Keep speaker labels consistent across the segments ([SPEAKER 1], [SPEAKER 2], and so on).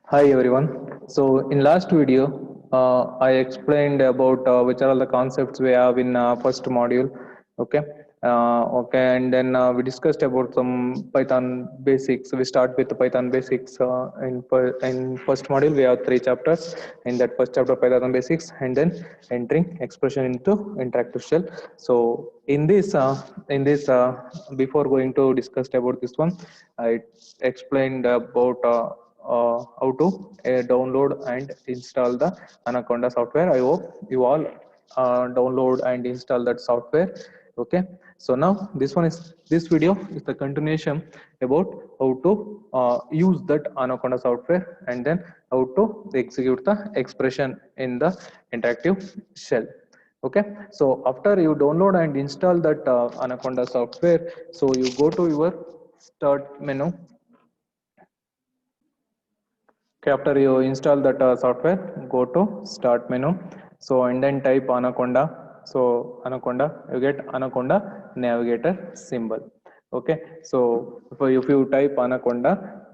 [SPEAKER 1] Hi everyone. So in last video, I explained about which are all the concepts we have in first module. Okay. Okay, and then we discussed about some Python basics. We start with the Python basics. In first module, we have three chapters. In that first chapter, Python basics, and then entering expression into interactive shell. So before going to discuss about this one, I explained about how to download and install the Anaconda software. I hope you all download and install that software. Okay, so now this video is the continuation about how to use that Anaconda software and then how to execute the expression in the interactive shell. Okay, so after you download and install that Anaconda software, so you go to your start menu. Okay, after you install that software, go to start menu. So and then type Anaconda. So Anaconda, you get Anaconda navigator symbol. Okay, so if you type Anaconda,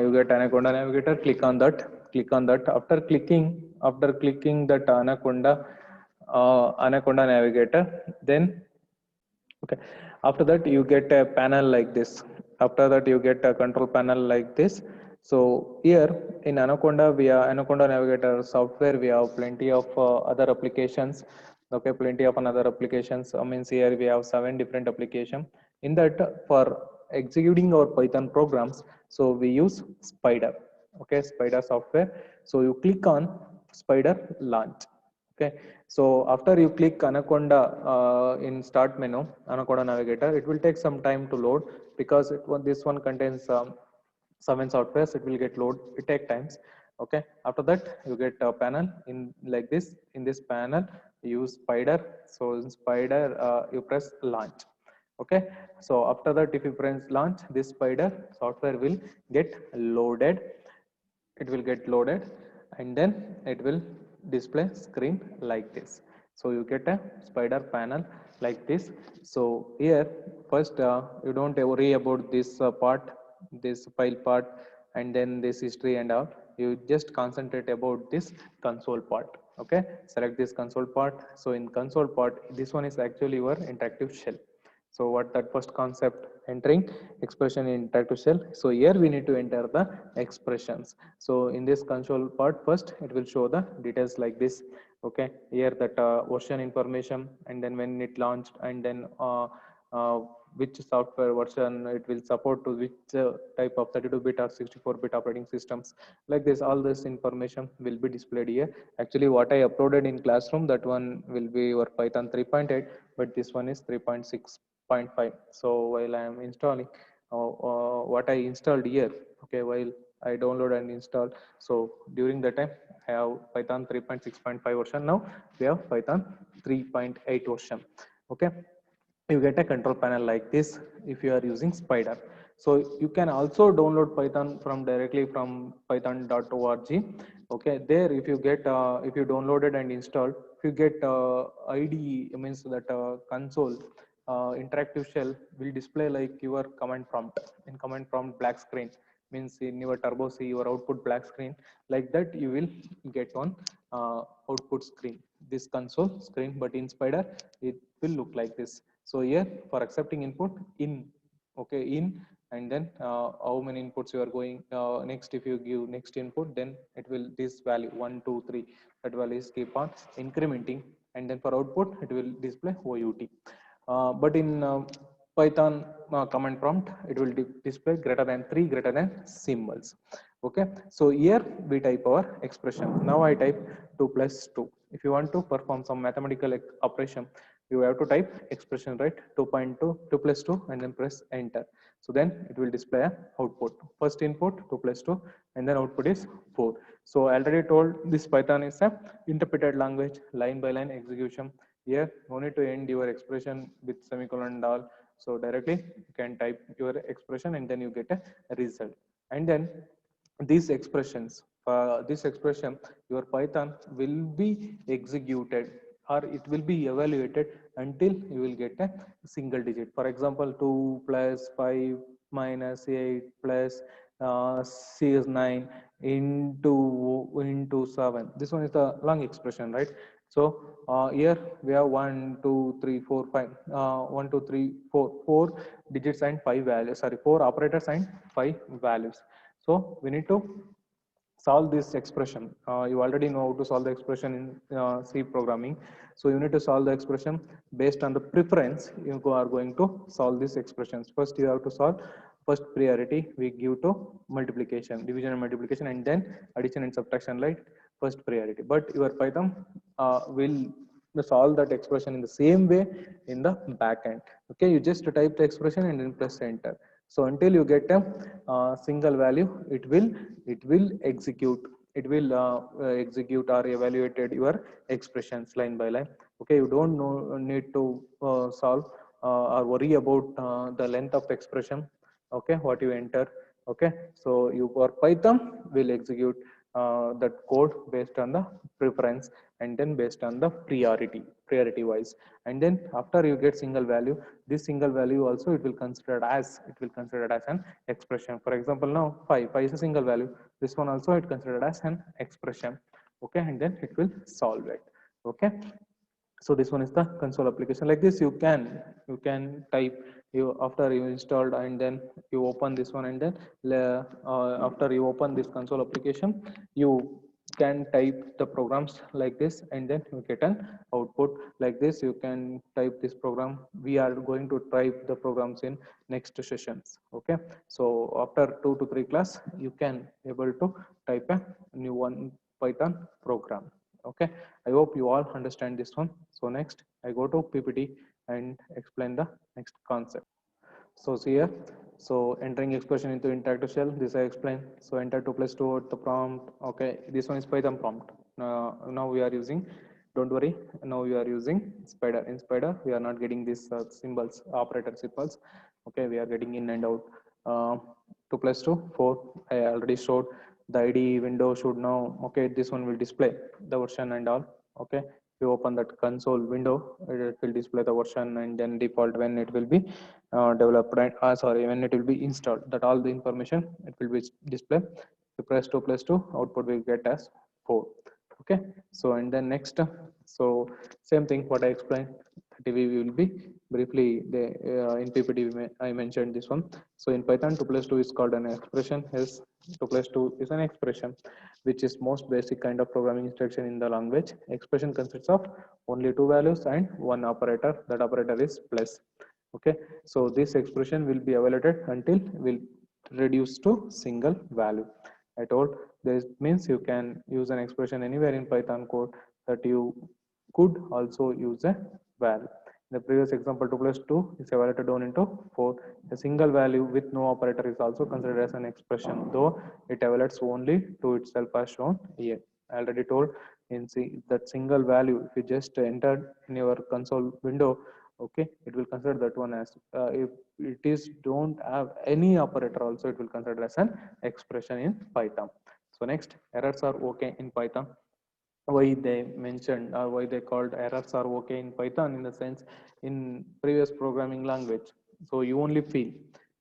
[SPEAKER 1] you get Anaconda navigator. Click on that. Click on that. After clicking that Anaconda navigator, then okay, after that you get a panel like this. After that you get a control panel like this. So here in Anaconda navigator software, we have plenty of other applications. Okay, plenty of another applications. Means here we have 7 different application. In that, for executing our Python programs, so we use Spider. Okay, Spider software. So you click on Spider launch. Okay, so after you click Anaconda in start menu, Anaconda navigator, it will take some time to load because this one contains 7 softwares. It will get load. It take times. Okay, after that you get a panel in like this. In this panel, you use Spider. So in Spider, you press launch. Okay, so after that, if you press launch, this Spider software will get loaded. It will get loaded and then it will display screen like this. So you get a Spider panel like this. So here first, you don't worry about this part, this file part, and then this history and all. You just concentrate about this console part. Okay, select this console part. So in console part, this one is actually your interactive shell. So what that first concept, entering expression in interactive shell. So here we need to enter the expressions. So in this console part, first it will show the details like this. Okay, here that version information, and then when it launched, and then uh, which software version it will support to which type of 32-bit or 64-bit operating systems. Like this, all this information will be displayed here. Actually, what I uploaded in classroom, that one will be your Python 3.8, but this one is 3.6.5. So while I am installing what I installed here, okay, while I download and install, so during the time I have Python 3.6.5 version. Now we have Python 3.8 version. Okay, you get a control panel like this if you are using Spider. So you can also download Python from directly from python.org. Okay, there if you get if you downloaded and installed, if you get IDE, it means that console interactive shell will display like your command prompt. In command prompt, black screen means in your turbo C, your output black screen. Like that you will get on output screen, this console screen. But in Spider it will look like this. So here for accepting input, in, okay, in, and then how many inputs you are going next. If you give next input, then it will this value 1 2 3, that value is keep on incrementing, and then for output it will display OUT. But in Python command prompt, it will display greater than 3, greater than symbols. Okay, so here we type our expression. Now I type 2 plus 2. If you want to perform some mathematical operation, you have to type expression, right? 2.2, 2 plus 2, and then press enter. So then it will display a output. First input 2 plus 2, and then output is 4. So I already told this Python is a interpreted language, line by line execution. Here no need to end your expression with semicolon and all. So directly you can type your expression and then you get a result. And then these expressions, this expression, your Python will be executed, or it will be evaluated until you will get a single digit. For example, 2 plus 5 minus 8 plus C is 9. into 7. This one is the long expression, right? So here we have 1 2 3 4 5 1 2 3 4 4 digits and 5 values, sorry, 4 operators and 5 values. So we need to solve this expression. You already know how to solve the expression in C programming. So you need to solve the expression based on the preference. You are going to solve these expressions. First, you have to solve first priority we give to multiplication, division and multiplication, and then addition and subtraction, like first priority. But your Python will solve that expression in the same way in the back end. Okay, you just type the expression and then press enter. So until you get a single value, it will execute. It will execute or evaluated your expressions line by line. Okay, you don't need to solve or worry about the length of expression. Okay, what you enter. Okay, so your Python will execute that code based on the preference and then based on the priority wise. And then after you get single value, this single value also it will considered as an expression. For example, now 5 is a single value. This one also it considered as an expression. Okay, and then it will solve it. Okay, so this one is the console application. Like this, you can type, you after you installed and then you open this one, and then after you open this console application, you can type the programs like this, and then you get an output like this. You can type this program. We are going to type the programs in next sessions. Okay, so after 2 to 3 class, you can able to type a new one Python program. Okay, I hope you all understand this one. So next I go to PPT and explain the next concept. So see here, so entering expression into interactive shell, this I explained. So enter 2 plus 2 at the prompt. Okay, this one is Python prompt. Now we are using, don't worry, now we are using Spider. In Spider we are not getting these symbols, operator symbols. Okay, we are getting in and out. 2 plus 2 4, I already showed. The IDE window should now, okay, this one will display the version and all. Okay, you open that console window, it will display the version and then default when it will be developed, and sorry, when it will be installed, that all the information it will be display. You press 2 plus 2, output will get as 4. Okay, so and then next, so same thing what I explained, TV will be briefly the in PPT I mentioned this one. So in Python, 2 plus 2 is called an expression. Yes, 2 plus 2 is an expression, which is most basic kind of programming instruction in the language. Expression consists of only two values and one operator. That operator is plus. Okay, so this expression will be evaluated until will reduce to single value. I told this means you can use an expression anywhere in Python code, that you could also use a val. In the previous example, 2 plus 2 is evaluated down into 4. A single value with no operator is also considered as an expression, though it evaluates only to itself as shown here. I already told in C that single value, if you just entered in your console window, okay, it will consider that one as, if it is don't have any operator also, it will consider as an expression in Python. So next, errors are okay in Python. Why they mentioned or why they called errors are okay in Python, in the sense in previous programming language, so you only feel,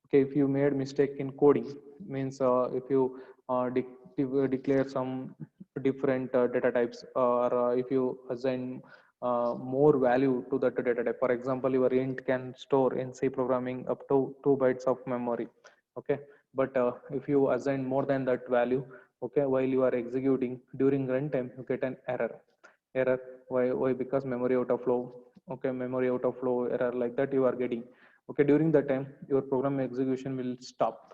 [SPEAKER 1] okay, if you made mistake in coding, means if you declare some different data types, or if you assign more value to that data type. For example, your int can store in C programming up to 2 bytes of memory. Okay, but if you assign more than that value, okay, while you are executing during runtime, you get an error. Why? Because memory out of flow. Okay, memory out of flow error, like that you are getting. Okay, during that time your program execution will stopped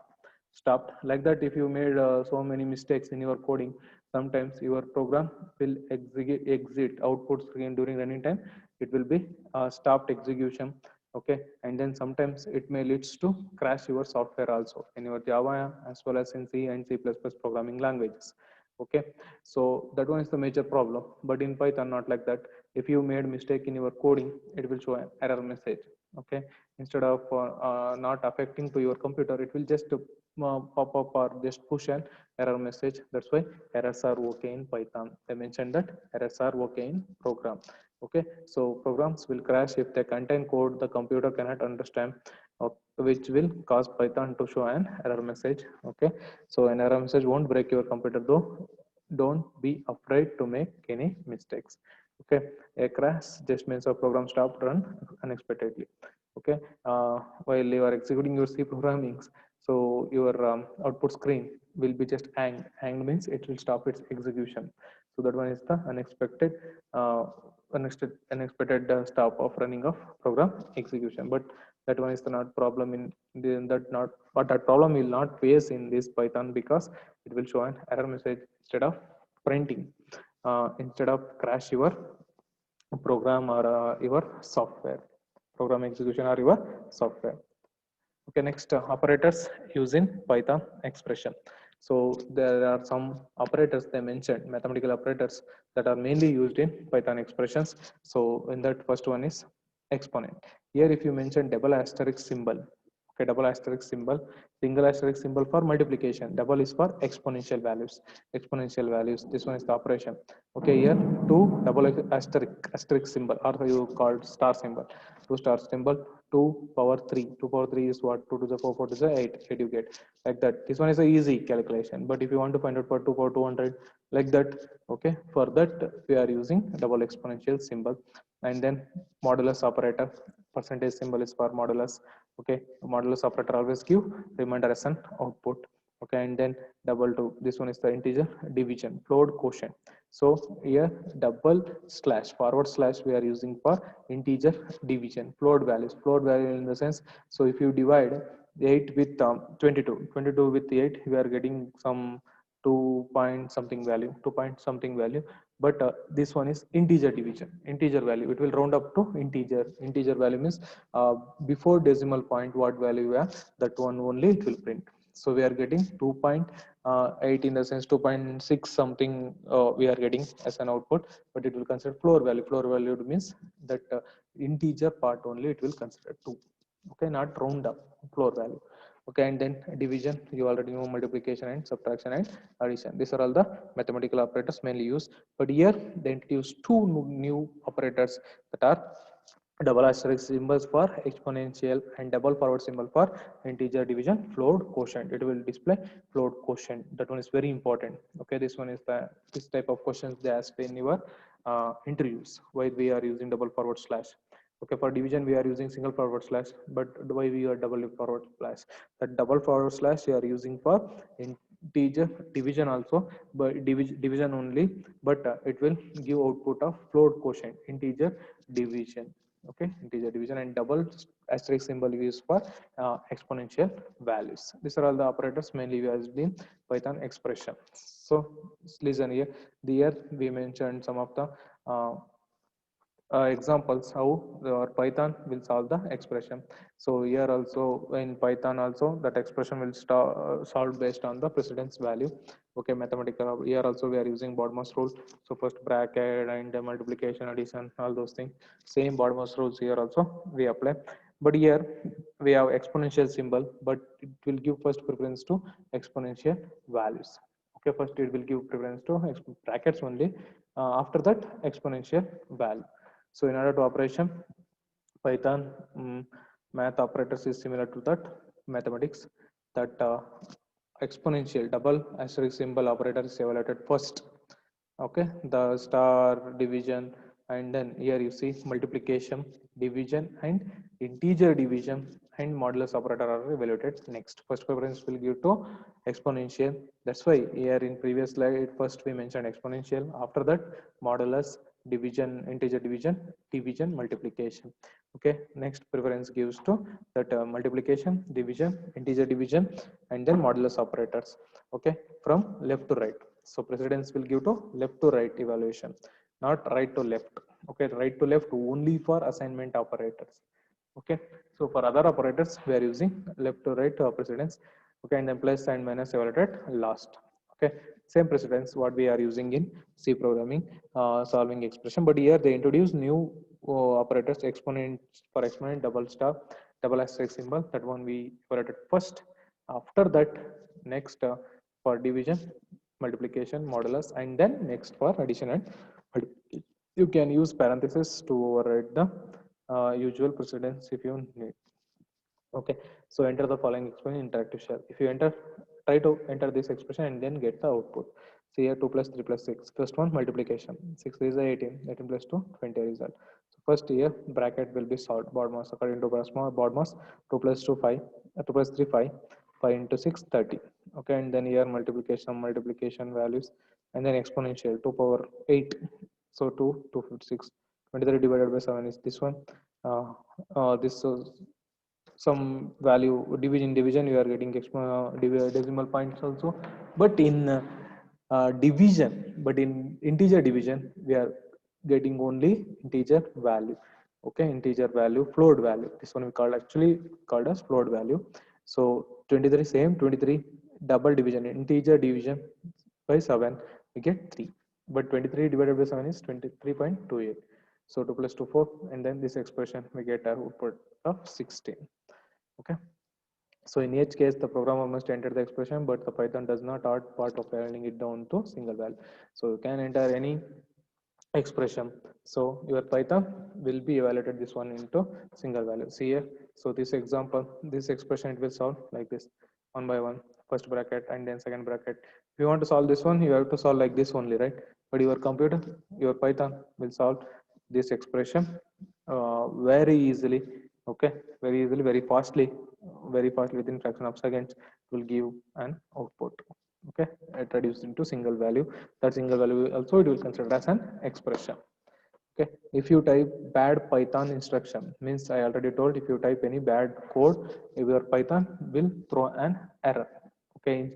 [SPEAKER 1] like that. If you made so many mistakes in your coding, sometimes your program will exit outputs again during running time. It will be stopped execution. Okay, and then sometimes it may leads to crash your software also in your Java as well as in C and C++ programming languages. Okay, so that one is the major problem. But in Python, not like that. If you made mistake in your coding, it will show an error message. Okay, instead of not affecting to your computer, it will just pop up or just push an error message. That's why errors are okay in Python. I mentioned that errors are okay in program. Okay, so programs will crash if they contain code the computer cannot understand, which will cause Python to show an error message. Okay, so an error message won't break your computer, though don't be afraid to make any mistakes. Okay, a crash just means a program stopped run unexpectedly. Okay, while you are executing your C programmings, so your output screen will be just hanged. Hanged means it will stop its execution. So that one is the uh, unexpected stop of running of program execution. But that one is the not problem in that not, but that problem will not face in this Python, because it will show an error message instead of printing, instead of crash your program or your software, program execution or your software. Okay, next operators using Python expression. So there are some operators they mentioned, mathematical operators that are mainly used in Python expressions. So in that, first one is exponent. Here if you mention double asterisk symbol, okay, double asterisk symbol, single asterisk symbol for multiplication, double is for exponential values. Exponential values, this one is the operation. Okay, here two double asterisk symbol, or you called star symbol, two star symbol, 2 power 3. 2 power 3 is what? 2 to the 4, 4 to the 8. 8 you get. Like that. This one is an easy calculation. But if you want to find out for 2 power 200, like that, okay, for that we are using double exponential symbol. And then modulus operator, percentage symbol is for modulus. Okay, modulus operator always give remainder as an output. Okay, and then double 2. This one is the integer division, float quotient. So here double slash, forward slash we are using for integer division, float values. Float value in the sense, so if you divide 8 with 22, 22 with 8, we are getting some 2 point something value, 2 point something value. But this one is integer division, integer value. It will round up to integer. Integer value means before decimal point, what value we have, that one only it will print. So we are getting 2.8 in the sense 2.6 something we are getting as an output, but it will consider floor value. Floor value means that integer part only it will consider 2. Okay, not round up, floor value. Okay, and then division, you already know multiplication and subtraction and addition. These are all the mathematical operators mainly used. But here they introduce two new operators that are double asterisk symbols for exponential and double forward symbol for integer division, float quotient. It will display float quotient. That one is very important. Okay, this one is this type of questions they ask in your interviews, why we are using double forward slash. Okay, for division we are using single forward slash, but why we are double forward slash? That double forward slash we are using for integer division also, but division only, but it will give output of float quotient, integer division. Okay, integer division, and double asterisk symbol used for exponential values. These are all the operators mainly used in Python expression. So listen here, here we mentioned some of the uh, examples how our Python will solve the expression. So here also in Python also that expression will solve based on the precedence value. Okay, mathematical. Here also we are using BODMAS rule. So first bracket and multiplication, addition, all those things. Same BODMAS rules here also we apply. But here we have exponential symbol, but it will give first preference to exponential values. Okay, first it will give preference to brackets only. After that exponential value. So in order to operation, Python math operators is similar to that mathematics. That exponential double asterisk symbol operator is evaluated first. Okay, the star division, and then here you see multiplication, division, and integer division and modulus operator are evaluated next. First preference will give to exponential. That's why here in previous slide first we mentioned exponential. After that modulus, division, integer division, division, multiplication. Okay, next preference gives to that multiplication, division, integer division, and then modulus operators. Okay, from left to right. So precedence will give to left to right evaluation, not right to left. Okay, right to left only for assignment operators. Okay, so for other operators we are using left to right precedence. Okay, and then plus and minus evaluated last. Okay, same precedence what we are using in C programming solving expression, but here they introduce new operators, exponent for exponent, double star, double asterisk symbol. That one we evaluated first. After that, next for division, multiplication, modulus, and then next for addition and multiplication. You can use parentheses to override the usual precedence if you need. Okay, so enter the following expression in interactive shell. If you try to enter this expression and then get the output. See here 2 plus 3 plus 6. First one multiplication. 6 is 18. 18 plus 2, 20 result. So first here bracket will be solved. BODMAS according to BODMAS 2 plus 2 5. 2 plus 3 5. 5 into 6 30. Okay, and then here multiplication values, and then exponential 2 power 8. So 2 256. 23 divided by 7 is this one. This some value division you are getting decimal points also, but in division, but in integer division we are getting only integer value. Okay, integer value, float value, this one we called actually called as float value. So 23 same 23 double division, integer division by 7 we get 3, but 23 divided by 7 is 23.28. So 2 plus 2 4, and then this expression we get a output of 16. Okay, so in each case the programmer must enter the expression, but the Python does not add part of dialing it down to single value. So you can enter any expression, so your Python will be evaluated this one into single value. See here, so this example, this expression it will solve like this, one by one, first bracket and then second bracket. If you want to solve this one, you have to solve like this only, right? But your computer, your Python will solve this expression very easily. Okay, very easily, very fastly, within fraction of seconds will give an output. Okay, it reduced into single value. That single value also it will consider as an expression. Okay, if you type bad Python instruction, means I already told, if you type any bad code, your Python will throw an error. Okay,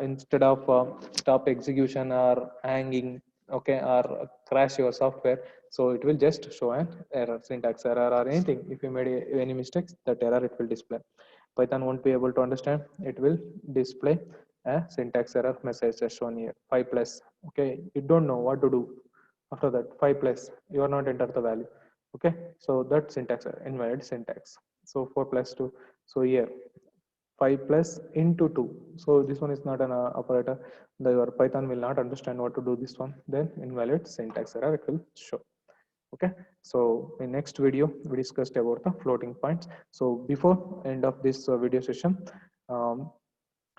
[SPEAKER 1] instead of stop execution or hanging, okay, or crash your software, so it will just show an error, syntax error or anything. If you made any mistakes, that error it will display. Python won't be able to understand, it will display a syntax error message as shown here, 5 plus. Okay, you don't know what to do after that, 5 plus, you are not enter the value. Okay, so that syntax error, invalid syntax. So 4 plus 2, so here 5 plus into 2, so this one is not an operator, your Python will not understand what to do this one, then invalid syntax error it will show. Okay, so in next video we discussed about the floating points. So before end of this video session, um,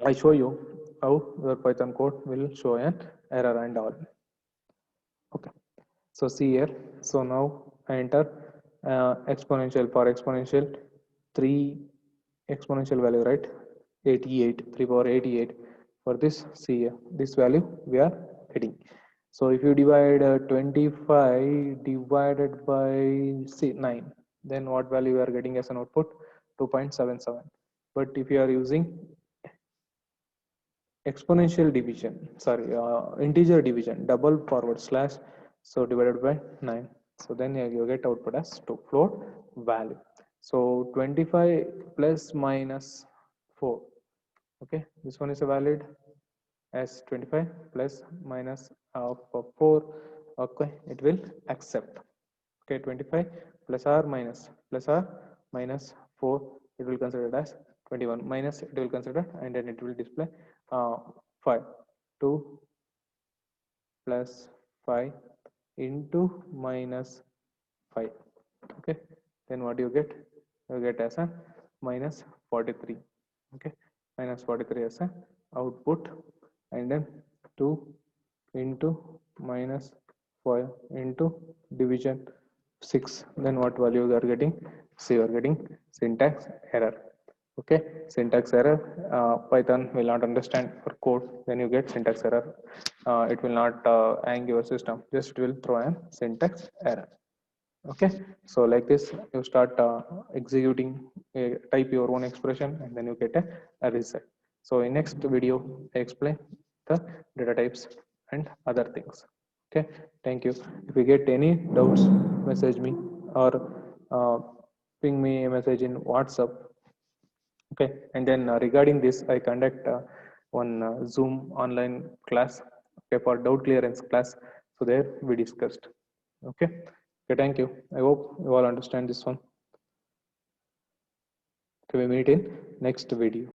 [SPEAKER 1] I show you how your Python code will show an error and all. Okay, so see here, so now I enter exponential, for exponential 3 exponential value, right? 88, 3 power 88. For this, see here, this value we are getting. So if you divide 25 divided by 9, then what value you are getting as an output? 2.77. But if you are using exponential division, sorry, integer division, double forward slash, so divided by 9, so then you get output as to float value. So 25 plus minus 4. Okay, this one is a valid as 25 plus minus of 4. Okay, it will accept. Okay, 25 plus r minus 4, it will consider it as 21, minus it will consider, and then it will display 5. 2 plus 5 into minus 5. Okay, then what you get as a minus 43. Okay, minus 43 as a output, and then 2 into minus 5 into division 6, then what value you are getting? So you are getting syntax error. Okay, syntax error, Python will not understand your code, then you get syntax error. It will not hang your system, just it will throw an syntax error. Okay, so like this you start executing, type your own expression, and then you get a result. So in next video I explain the data types and other things. Okay, thank you. If you get any doubts, message me or uh, ping me a message in WhatsApp. Okay, and then regarding this I conduct one Zoom online class, okay, for doubt clearance class, so there we discussed. Okay, okay, thank you. I hope you all understand this one. Okay, we meet in next video.